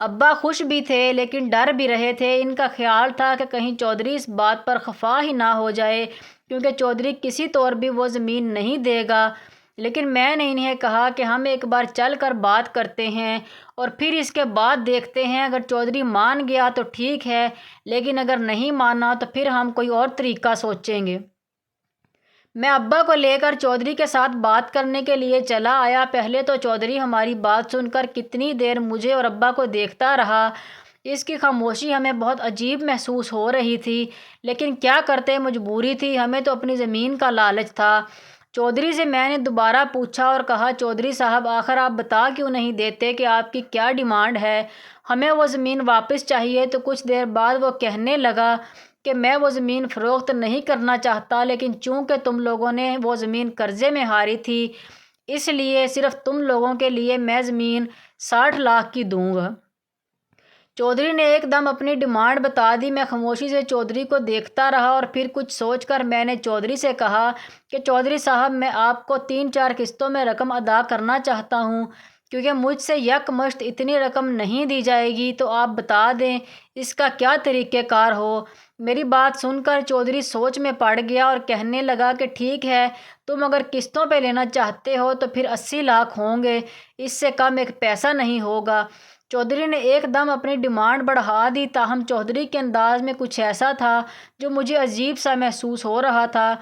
ابا خوش بھی تھے لیکن ڈر بھی رہے تھے۔ ان کا خیال تھا کہ کہیں چودھری اس بات پر خفا ہی نہ ہو جائے کیونکہ چودھری کسی طور بھی وہ زمین نہیں دے گا۔ لیکن میں نے انہیں کہا کہ ہم ایک بار چل کر بات کرتے ہیں اور پھر اس کے بعد دیکھتے ہیں، اگر چودھری مان گیا تو ٹھیک ہے، لیکن اگر نہیں مانا تو پھر ہم کوئی اور طریقہ سوچیں گے۔ میں ابا کو لے کر چودھری کے ساتھ بات کرنے کے لیے چلا آیا۔ پہلے تو چودھری ہماری بات سن کر کتنی دیر مجھے اور ابا کو دیکھتا رہا۔ اس کی خاموشی ہمیں بہت عجیب محسوس ہو رہی تھی، لیکن کیا کرتے، مجبوری تھی، ہمیں تو اپنی زمین کا لالچ تھا۔ چودھری سے میں نے دوبارہ پوچھا اور کہا، چودھری صاحب آخر آپ بتا کیوں نہیں دیتے کہ آپ کی کیا ڈیمانڈ ہے؟ ہمیں وہ زمین واپس چاہیے۔ تو کچھ دیر بعد وہ کہنے لگا کہ میں وہ زمین فروخت نہیں کرنا چاہتا، لیکن چونکہ تم لوگوں نے وہ زمین قرضے میں ہاری تھی، اس لیے صرف تم لوگوں کے لیے میں زمین 60 لاکھ کی دوں گا۔ چودھری نے ایک دم اپنی ڈیمانڈ بتا دی۔ میں خاموشی سے چودھری کو دیکھتا رہا اور پھر کچھ سوچ کر میں نے چودھری سے کہا کہ چودھری صاحب میں آپ کو 3-4 قسطوں میں رقم ادا کرنا چاہتا ہوں کیونکہ مجھ سے یکمشت اتنی رقم نہیں دی جائے گی، تو آپ بتا دیں اس کا کیا طریقہ کار ہو۔ میری بات سن کر چودھری سوچ میں پڑ گیا اور کہنے لگا کہ ٹھیک ہے، تم اگر قسطوں پہ لینا چاہتے ہو تو پھر 80 لاکھ ہوں گے، اس سے کم ایک پیسہ نہیں ہوگا۔ چودھری نے ایک دم اپنی ڈیمانڈ بڑھا دی، تاہم چودھری کے انداز میں کچھ ایسا تھا جو مجھے عجیب سا محسوس ہو رہا تھا۔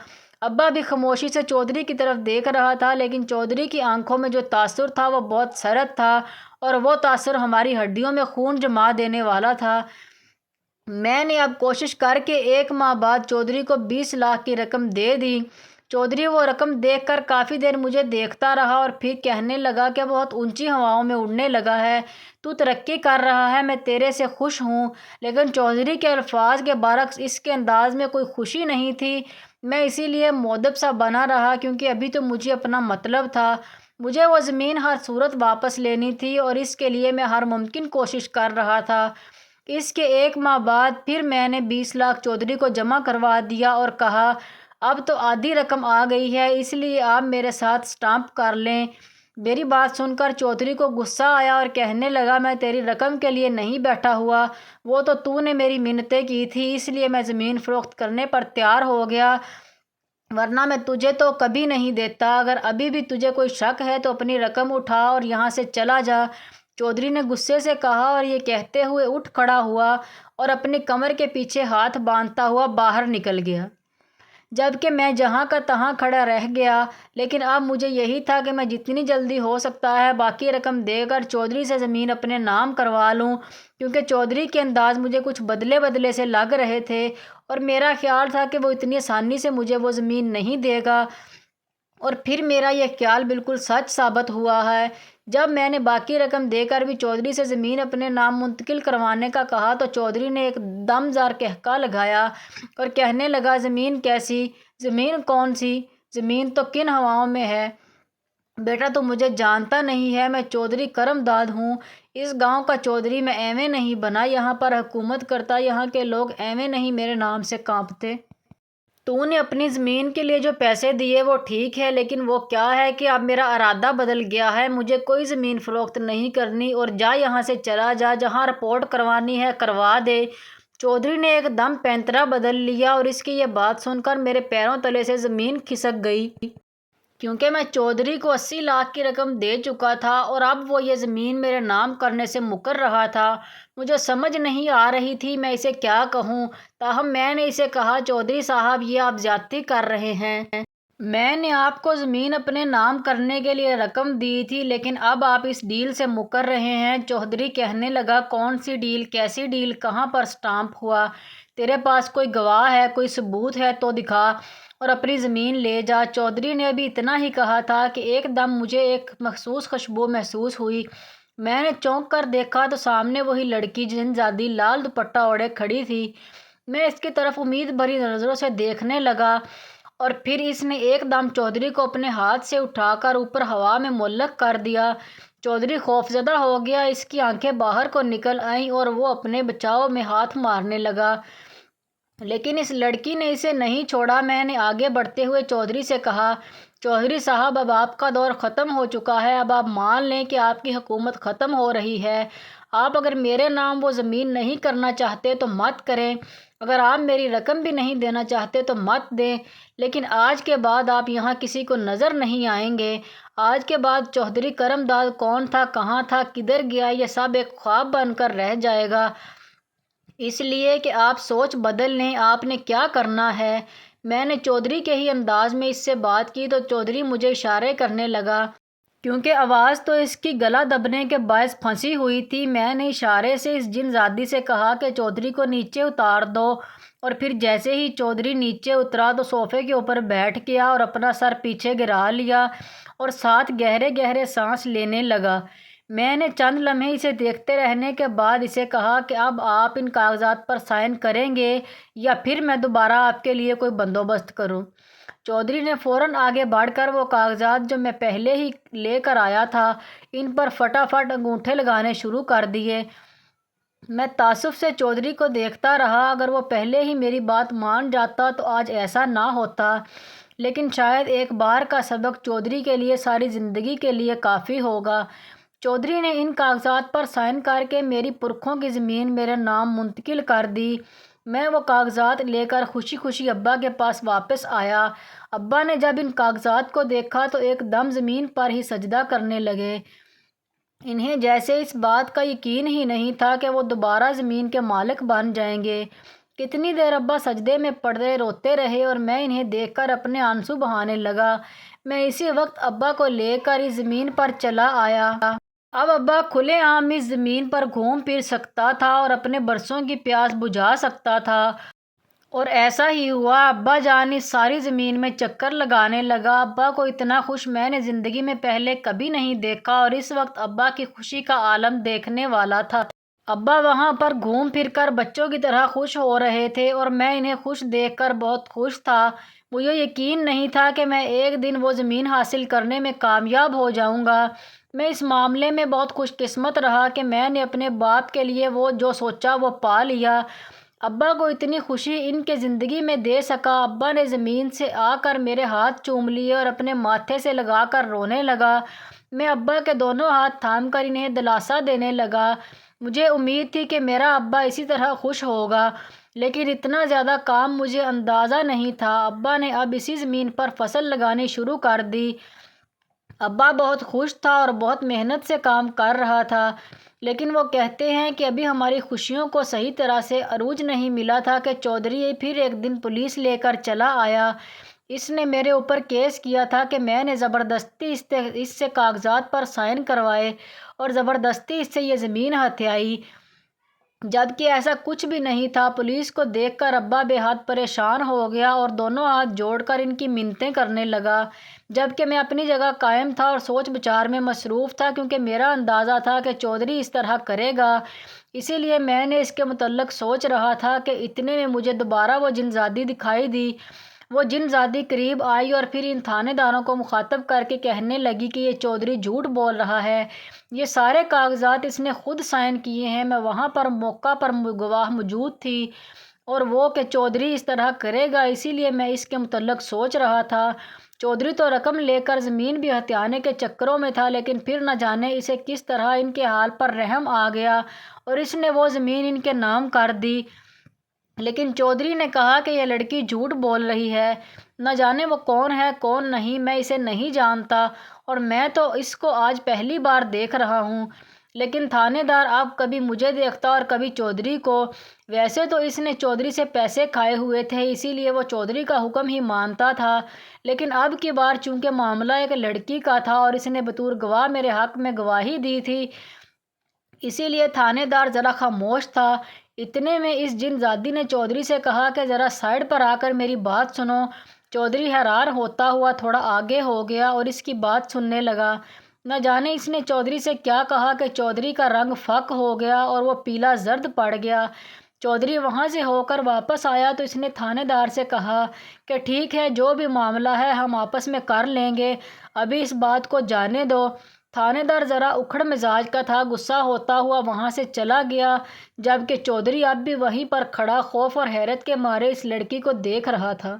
ابا بھی خاموشی سے چودھری کی طرف دیکھ رہا تھا، لیکن چودھری کی آنکھوں میں جو تاثر تھا وہ بہت سرد تھا اور وہ تاثر ہماری ہڈیوں میں خون جما دینے والا تھا۔ میں نے اب کوشش کر کے 1 ماہ بعد چودھری کو 20 لاکھ کی رقم دے دی۔ چودھری وہ رقم دیکھ کر کافی دیر مجھے دیکھتا رہا اور پھر کہنے لگا کہ بہت اونچی ہواؤں میں اڑنے لگا ہے، تو ترقی کر رہا ہے، میں تیرے سے خوش ہوں۔ لیکن چودھری کے الفاظ کے برعکس اس کے انداز میں کوئی خوشی نہیں تھی۔ میں اسی لیے مؤدب سا بنا رہا کیونکہ ابھی تو مجھے اپنا مطلب تھا، مجھے وہ زمین ہر صورت واپس لینی تھی اور اس کے لیے میں ہر ممکن کوشش کر رہا تھا۔ اس کے 1 ماہ بعد پھر میں نے 20 لاکھ چودھری کو جمع کروا دیا اور کہا، اب تو آدھی رقم آ گئی ہے، اس لیے آپ میرے ساتھ اسٹامپ کر لیں۔ میری بات سن کر چودھری کو غصہ آیا اور کہنے لگا، میں تیری رقم کے لیے نہیں بیٹھا ہوا، وہ تو نے میری منتیں کی تھی، اس لیے میں زمین فروخت کرنے پر تیار ہو گیا، ورنہ میں تجھے تو کبھی نہیں دیتا۔ اگر ابھی بھی تجھے کوئی شک ہے تو اپنی رقم اٹھا اور یہاں سے چلا جا۔ چودھری نے غصے سے کہا اور یہ کہتے ہوئے اٹھ کھڑا ہوا اور اپنی کمر کے پیچھے ہاتھ باندھتا ہوا باہر نکل گیا۔ جبکہ میں جہاں کا تہاں کھڑا رہ گیا۔ لیکن اب مجھے یہی تھا کہ میں جتنی جلدی ہو سکتا ہے باقی رقم دے کر چودھری سے زمین اپنے نام کروا لوں، کیونکہ چودھری کے انداز مجھے کچھ بدلے بدلے سے لگ رہے تھے اور میرا خیال تھا کہ وہ اتنی آسانی سے مجھے وہ زمین نہیں دے گا، اور پھر میرا یہ خیال بالکل سچ ثابت ہوا ہے۔ جب میں نے باقی رقم دے کر بھی چودھری سے زمین اپنے نام منتقل کروانے کا کہا تو چودھری نے ایک دم زار قہقہ لگایا اور کہنے لگا، زمین کیسی؟ زمین کون سی؟ زمین تو کن ہواؤں میں ہے؟ بیٹا تو مجھے جانتا نہیں ہے، میں چودھری کرم داد ہوں، اس گاؤں کا چودھری۔ میں ایویں نہیں بنا یہاں پر حکومت کرتا، یہاں کے لوگ ایویں نہیں میرے نام سے کانپتے۔ تو نے اپنی زمین کے لیے جو پیسے دیے وہ ٹھیک ہے، لیکن وہ کیا ہے کہ اب میرا ارادہ بدل گیا ہے، مجھے کوئی زمین فروخت نہیں کرنی، اور جا یہاں سے چلا جا، جہاں رپورٹ کروانی ہے کروا دے۔ چودھری نے ایک دم پینترا بدل لیا اور اس کی یہ بات سن کر میرے پیروں تلے سے زمین کھسک گئی، کیونکہ میں چودھری کو 80 لاکھ کی رقم دے چکا تھا اور اب وہ یہ زمین میرے نام کرنے سے مکر رہا تھا۔ مجھے سمجھ نہیں آ رہی تھی میں اسے کیا کہوں، تاہم میں نے اسے کہا، چودھری صاحب یہ آپ زیادتی کر رہے ہیں۔ میں نے آپ کو زمین اپنے نام کرنے کے لیے رقم دی تھی، لیکن اب آپ اس ڈیل سے مکر رہے ہیں۔ چودھری کہنے لگا، کون سی ڈیل؟ کیسی ڈیل؟ کہاں پر سٹامپ ہوا؟ تیرے پاس کوئی گواہ ہے، کوئی ثبوت ہے تو دکھا اور اپنی زمین لے جا۔ چودھری نے ابھی اتنا ہی کہا تھا کہ ایک دم مجھے ایک مخصوص خوشبو محسوس ہوئی۔ میں نے چونک کر دیکھا تو سامنے وہی لڑکی جن زادی لال دوپٹہ اوڑھے کھڑی تھی۔ میں اس کی طرف امید بھری نظروں سے دیکھنے لگا اور پھر اس نے ایک دم چودھری کو اپنے ہاتھ سے اٹھا کر اوپر ہوا میں معلق کر دیا۔ چودھری خوفزدہ ہو گیا، اس کی آنکھیں باہر کو نکل آئیں اور وہ اپنے بچاؤ میں ہاتھ مارنے لگا، لیکن اس لڑکی نے اسے نہیں چھوڑا۔ میں نے آگے بڑھتے ہوئے چودھری سے کہا، چودھری صاحب اب آپ کا دور ختم ہو چکا ہے، اب آپ مان لیں کہ آپ کی حکومت ختم ہو رہی ہے۔ آپ اگر میرے نام وہ زمین نہیں کرنا چاہتے تو مت کریں، اگر آپ میری رقم بھی نہیں دینا چاہتے تو مت دیں، لیکن آج کے بعد آپ یہاں کسی کو نظر نہیں آئیں گے۔ آج کے بعد چودھری کرم داد کون تھا، کہاں تھا، کدھر گیا، یہ سب ایک خواب بن کر رہ جائے گا۔ اس لیے کہ آپ سوچ بدل لیں، آپ نے کیا کرنا ہے۔ میں نے چودھری کے ہی انداز میں اس سے بات کی تو چودھری مجھے اشارے کرنے لگا، کیونکہ آواز تو اس کی گلا دبنے کے باعث پھنسی ہوئی تھی۔ میں نے اشارے سے اس جن زادی سے کہا کہ چودھری کو نیچے اتار دو، اور پھر جیسے ہی چودھری نیچے اترا تو صوفے کے اوپر بیٹھ گیا اور اپنا سر پیچھے گرا لیا اور ساتھ گہرے گہرے سانس لینے لگا۔ میں نے چند لمحے اسے دیکھتے رہنے کے بعد اسے کہا کہ اب آپ ان کاغذات پر سائن کریں گے یا پھر میں دوبارہ آپ کے لیے کوئی بندوبست کروں۔ چودھری نے فوراً آگے بڑھ کر وہ کاغذات جو میں پہلے ہی لے کر آیا تھا ان پر فٹافٹ انگوٹھے لگانے شروع کر دیے۔ میں تعصب سے چودھری کو دیکھتا رہا، اگر وہ پہلے ہی میری بات مان جاتا تو آج ایسا نہ ہوتا، لیکن شاید ایک بار کا سبق چودھری کے لیے ساری زندگی کے لیے کافی ہوگا۔ چودھری نے ان کاغذات پر سائن کر کے میری پرکھوں کی زمین میرے نام منتقل کر دی۔ میں وہ کاغذات لے کر خوشی خوشی ابا کے پاس واپس آیا۔ ابا نے جب ان کاغذات کو دیکھا تو ایک دم زمین پر ہی سجدہ کرنے لگے۔ انہیں جیسے اس بات کا یقین ہی نہیں تھا کہ وہ دوبارہ زمین کے مالک بن جائیں گے۔ کتنی دیر ابا سجدے میں پڑے روتے رہے اور میں انہیں دیکھ کر اپنے آنسو بہانے لگا۔ میں اسی وقت ابا کو لے کر اس زمین پر چلا آیا۔ اب ابا کھلے عام اس زمین پر گھوم پھر سکتا تھا اور اپنے برسوں کی پیاس بجھا سکتا تھا، اور ایسا ہی ہوا۔ ابا جان اس ساری زمین میں چکر لگانے لگا۔ ابا کو اتنا خوش میں نے زندگی میں پہلے کبھی نہیں دیکھا اور اس وقت ابا کی خوشی کا عالم دیکھنے والا تھا۔ ابا وہاں پر گھوم پھر کر بچوں کی طرح خوش ہو رہے تھے اور میں انہیں خوش دیکھ کر بہت خوش تھا۔ مجھے یقین نہیں تھا کہ میں ایک دن وہ زمین حاصل کرنے میں کامیاب ہو جاؤں گا۔ میں اس معاملے میں بہت خوش قسمت رہا کہ میں نے اپنے باپ کے لیے وہ جو سوچا وہ پا لیا۔ ابا کو اتنی خوشی ان کے زندگی میں دے سکا۔ ابا نے زمین سے آ کر میرے ہاتھ چوم لیے اور اپنے ماتھے سے لگا کر رونے لگا۔ میں ابا کے دونوں ہاتھ تھام کر انہیں دلاسا دینے لگا۔ مجھے امید تھی کہ میرا ابا اسی طرح خوش ہوگا، لیکن اتنا زیادہ کام مجھے اندازہ نہیں تھا۔ ابا نے اب اسی زمین پر فصل لگانی شروع کر دی ابا بہت خوش تھا اور بہت محنت سے کام کر رہا تھا، لیکن وہ کہتے ہیں کہ ابھی ہماری خوشیوں کو صحیح طرح سے عروج نہیں ملا تھا کہ چودھری پھر ایک دن پولیس لے کر چلا آیا۔ اس نے میرے اوپر کیس کیا تھا کہ میں نے زبردستی اس سے کاغذات پر سائن کروائے اور زبردستی اس سے یہ زمین ہتھیائی، جبکہ ایسا کچھ بھی نہیں تھا۔ پولیس کو دیکھ کر ابا بے حد پریشان ہو گیا اور دونوں ہاتھ جوڑ کر ان کی منتیں کرنے لگا، جبکہ میں اپنی جگہ قائم تھا اور سوچ بچار میں مصروف تھا، کیونکہ میرا اندازہ تھا کہ چودھری اس طرح کرے گا۔ اسی لیے میں نے اس کے متعلق سوچ رہا تھا کہ اتنے میں مجھے دوبارہ وہ جن زادی دکھائی دی۔ وہ جن زادی قریب آئی اور پھر ان تھانے داروں کو مخاطب کر کے کہنے لگی کہ یہ چودھری جھوٹ بول رہا ہے، یہ سارے کاغذات اس نے خود سائن کیے ہیں۔ میں وہاں پر موقع پر گواہ موجود تھی اور وہ کہ چودھری اس طرح کرے گا، اسی لیے میں اس کے متعلق سوچ رہا تھا۔ چودھری تو رقم لے کر زمین بھی ہتھیانے کے چکروں میں تھا، لیکن پھر نہ جانے اسے کس طرح ان کے حال پر رحم آ گیا اور اس نے وہ زمین ان کے نام کر دی۔ لیکن چودھری نے کہا کہ یہ لڑکی جھوٹ بول رہی ہے، نہ جانے وہ کون ہے کون نہیں، میں اسے نہیں جانتا اور میں تو اس کو آج پہلی بار دیکھ رہا ہوں۔ لیکن تھانے دار اب کبھی مجھے دیکھتا اور کبھی چودھری کو۔ ویسے تو اس نے چودھری سے پیسے کھائے ہوئے تھے، اسی لیے وہ چودھری کا حکم ہی مانتا تھا، لیکن اب کی بار چونکہ معاملہ ایک لڑکی کا تھا اور اس نے بطور گواہ میرے حق میں گواہی دی تھی، اسی لیے تھانے دار ذرا خاموش تھا۔ اتنے میں اس جن زادی نے چودھری سے کہا کہ ذرا سائڈ پر آ کر میری بات سنو۔ چودھری حیران ہوتا ہوا تھوڑا آگے ہو گیا اور اس کی بات سننے لگا۔ نہ جانے اس نے چودھری سے کیا کہا کہ چودھری کا رنگ فک ہو گیا اور وہ پیلا زرد پڑ گیا۔ چودھری وہاں سے ہو کر واپس آیا تو اس نے تھانے دار سے کہا کہ ٹھیک ہے، جو بھی معاملہ ہے ہم آپس میں کر لیں گے، ابھی اس بات کو جانے دو۔ تھانے دار ذرا اکھڑ مزاج کا تھا، غصہ ہوتا ہوا وہاں سے چلا گیا، جبکہ چودھری اب بھی وہیں پر کھڑا خوف اور حیرت کے مارے اس لڑکی کو دیکھ رہا تھا۔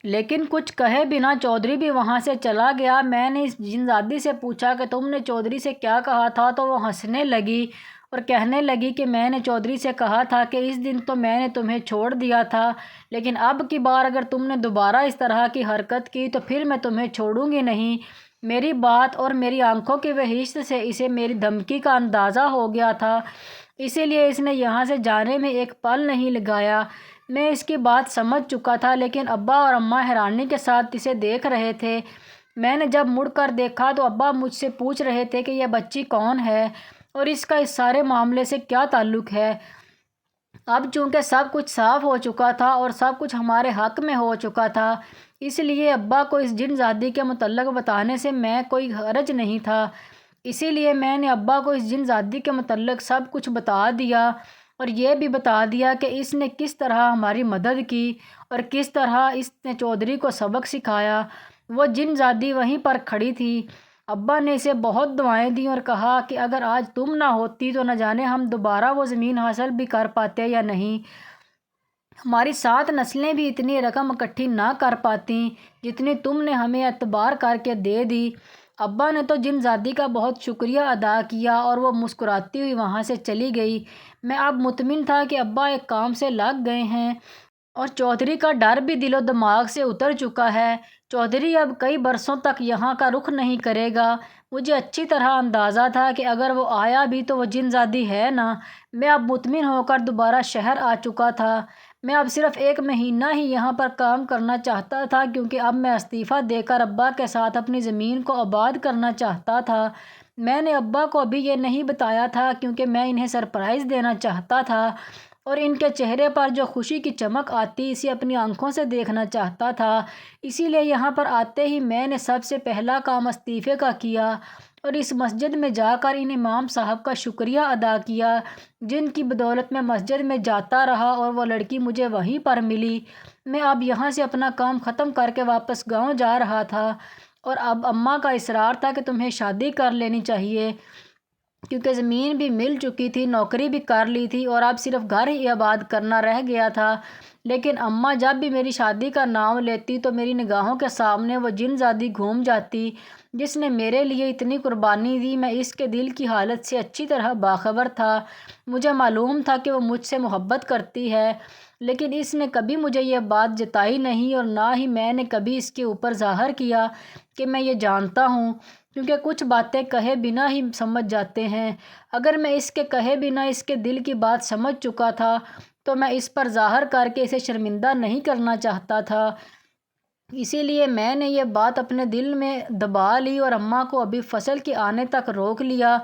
لیکن کچھ کہے بنا چودھری بھی وہاں سے چلا گیا۔ میں نے اس جنزادی سے پوچھا کہ تم نے چودھری سے کیا کہا تھا، تو وہ ہنسنے لگی اور کہنے لگی کہ میں نے چودھری سے کہا تھا کہ اس دن تو میں نے تمہیں چھوڑ دیا تھا، لیکن اب کی بار اگر تم نے دوبارہ اس طرح کی حرکت کی تو پھر میں تمہیں چھوڑوں گی نہیں۔ میری بات اور میری آنکھوں کی بہشت سے اسے میری دھمکی کا اندازہ ہو گیا تھا، اسی لیے اس نے یہاں سے جانے میں ایک پل نہیں لگایا۔ میں اس کی بات سمجھ چکا تھا، لیکن ابا اور اماں حیرانی کے ساتھ اسے دیکھ رہے تھے۔ میں نے جب مڑ کر دیکھا تو ابا مجھ سے پوچھ رہے تھے کہ یہ بچی کون ہے اور اس کا اس سارے معاملے سے کیا تعلق ہے۔ اب چونکہ سب کچھ صاف ہو چکا تھا اور سب کچھ ہمارے حق میں ہو چکا تھا، اس لیے ابا کو اس جن زادی کے متعلق بتانے سے میں کوئی حرج نہیں تھا۔ اسی لیے میں نے ابا کو اس جن زادی کے متعلق سب کچھ بتا دیا اور یہ بھی بتا دیا کہ اس نے کس طرح ہماری مدد کی اور کس طرح اس نے چودھری کو سبق سکھایا۔ وہ جن زادی وہیں پر کھڑی تھی۔ ابا نے اسے بہت دعائیں دیں اور کہا کہ اگر آج تم نہ ہوتی تو نہ جانے ہم دوبارہ وہ زمین حاصل بھی کر پاتے یا نہیں، ہماری 7 نسلیں بھی اتنی رقم اکٹھی نہ کر پاتیں جتنی تم نے ہمیں اعتبار کر کے دے دی۔ ابا نے تو جن زادی کا بہت شکریہ ادا کیا اور وہ مسکراتی ہوئی وہاں سے چلی گئی۔ میں اب مطمئن تھا کہ ابا ایک کام سے لگ گئے ہیں اور چودھری کا ڈر بھی دل و دماغ سے اتر چکا ہے۔ چودھری اب کئی برسوں تک یہاں کا رخ نہیں کرے گا۔ مجھے اچھی طرح اندازہ تھا کہ اگر وہ آیا بھی تو وہ جن زادی ہے نا۔ میں اب مطمئن ہو کر دوبارہ شہر آ چکا تھا۔ میں اب صرف 1 مہینہ ہی یہاں پر کام کرنا چاہتا تھا، کیونکہ اب میں استعفیٰ دے کر ابا کے ساتھ اپنی زمین کو آباد کرنا چاہتا تھا۔ میں نے ابا کو ابھی یہ نہیں بتایا تھا، کیونکہ میں انہیں سرپرائز دینا چاہتا تھا اور ان کے چہرے پر جو خوشی کی چمک آتی اسے اپنی آنکھوں سے دیکھنا چاہتا تھا۔ اسی لیے یہاں پر آتے ہی میں نے سب سے پہلا کام استعفے کا کیا اور اس مسجد میں جا کر ان امام صاحب کا شکریہ ادا کیا، جن کی بدولت میں مسجد میں جاتا رہا اور وہ لڑکی مجھے وہیں پر ملی۔ میں اب یہاں سے اپنا کام ختم کر کے واپس گاؤں جا رہا تھا اور اب اماں کا اصرار تھا کہ تمہیں شادی کر لینی چاہیے، کیونکہ زمین بھی مل چکی تھی، نوکری بھی کر لی تھی اور اب صرف گھر ہی آباد کرنا رہ گیا تھا۔ لیکن اماں جب بھی میری شادی کا نام لیتی تو میری نگاہوں کے سامنے وہ جن زادی گھوم جاتی جس نے میرے لیے اتنی قربانی دی۔ میں اس کے دل کی حالت سے اچھی طرح باخبر تھا۔ مجھے معلوم تھا کہ وہ مجھ سے محبت کرتی ہے، لیکن اس نے کبھی مجھے یہ بات جتائی نہیں اور نہ ہی میں نے کبھی اس کے اوپر ظاہر کیا کہ میں یہ جانتا ہوں۔ کیونکہ کچھ باتیں کہے بنا ہی سمجھ جاتے ہیں۔ اگر میں اس کے کہے بنا اس کے دل کی بات سمجھ چکا تھا تو میں اس پر ظاہر کر کے اسے شرمندہ نہیں کرنا چاہتا تھا، اسی لیے میں نے یہ بات اپنے دل میں دبا لی اور اماں کو ابھی فصل کے آنے تک روک لیا۔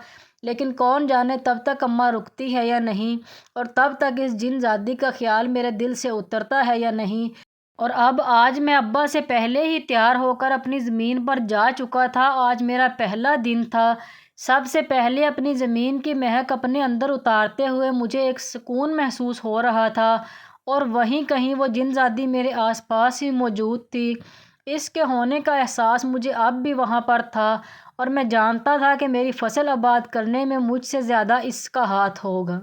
لیکن کون جانے تب تک اماں رکتی ہے یا نہیں، اور تب تک اس جن زادی کا خیال میرے دل سے اترتا ہے یا نہیں۔ اور اب آج میں ابا سے پہلے ہی تیار ہو کر اپنی زمین پر جا چکا تھا۔ آج میرا پہلا دن تھا۔ سب سے پہلے اپنی زمین کی مہک اپنے اندر اتارتے ہوئے مجھے ایک سکون محسوس ہو رہا تھا، اور وہیں کہیں وہ جن زادی میرے آس پاس ہی موجود تھی۔ اس کے ہونے کا احساس مجھے اب بھی وہاں پر تھا، اور میں جانتا تھا کہ میری فصل آباد کرنے میں مجھ سے زیادہ اس کا ہاتھ ہوگا۔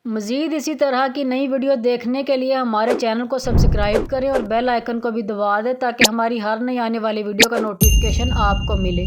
مزید اسی طرح کی نئی ویڈیو دیکھنے کے لیے ہمارے چینل کو سبسکرائب کریں اور بیل آئیکن کو بھی دبا دیں تاکہ ہماری ہر نئی آنے والی ویڈیو کا نوٹیفیکیشن آپ کو ملے۔